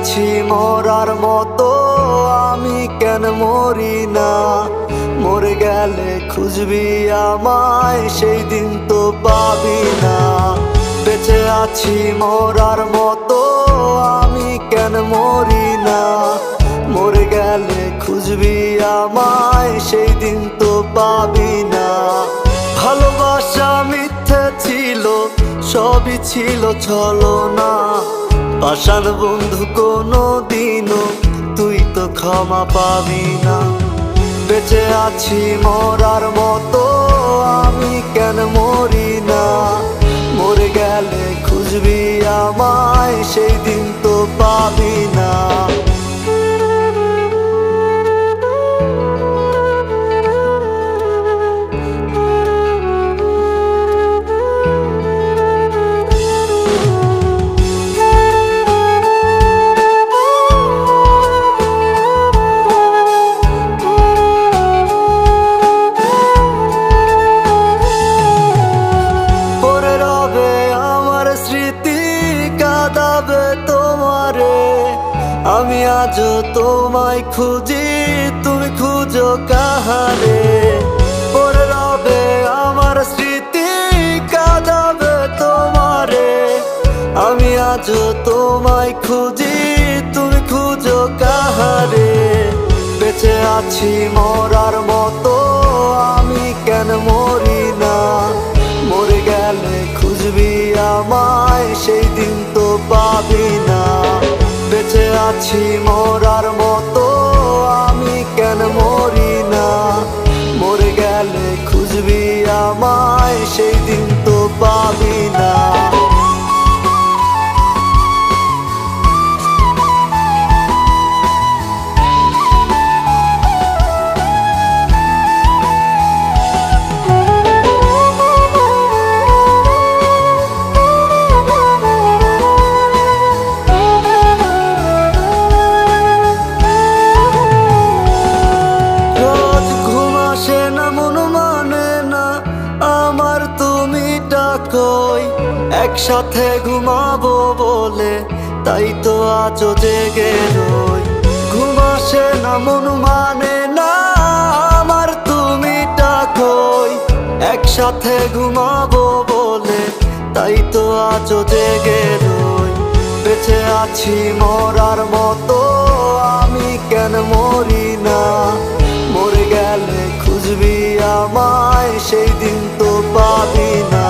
আছি মরার মতো, আমি কেন মরি না? মরে গেলে খুঁজবি আমায়, সেই দিন তো পাবি না। বেঁচে আছি মরার মতো, আমি কেন মরি না? মরে গেলে খুঁজবি আমায়, সেই দিন তো পাবি না। ভালোবাসা মিথ্যে ছিল, সবই ছিল ছলনা। পাষাণ বন্ধু কোনো দিনও তুই তো ক্ষমা পাবি না। বেঁচে আছি মরার মতো, আমি কেন মরি না? মরে গেলে খুঁজবি আমায়, সেই দিন তো পাবি না। আমি আজও তোমায় খুঁজি, তুমি খুঁজো কাহারে? পড়ে রবে আমার স্মৃতি, কাঁদাবে তোমারে। আমি আজও তোমায় খুঁজি, তুমি খুঁজো কাহারে? বেঁচে আছি মরার মতো, আমি কেন মরি না? মরে গেলে খুঁজবি আমায়, সেই দিন তো পাবি না। বেঁচে আছি মরার মতো, আমি কেন মরি না? মরে গেলে খুঁজবি আমায়, সেই দিন তো পাবি না। একসাথে ঘুমাবো বলে তাই তো আজও জেগে রই। ঘুম আসে না, মন মানে না আমার, তুমি ডাকোই। একসাথে ঘুমাবো বলে তাই তো আজও জেগে রই। বেঁচে আছি মরার মতো, আমি কেন মরি না? মরে গেলে খুঁজবি আমায়, সেই দিন তো পাবি না।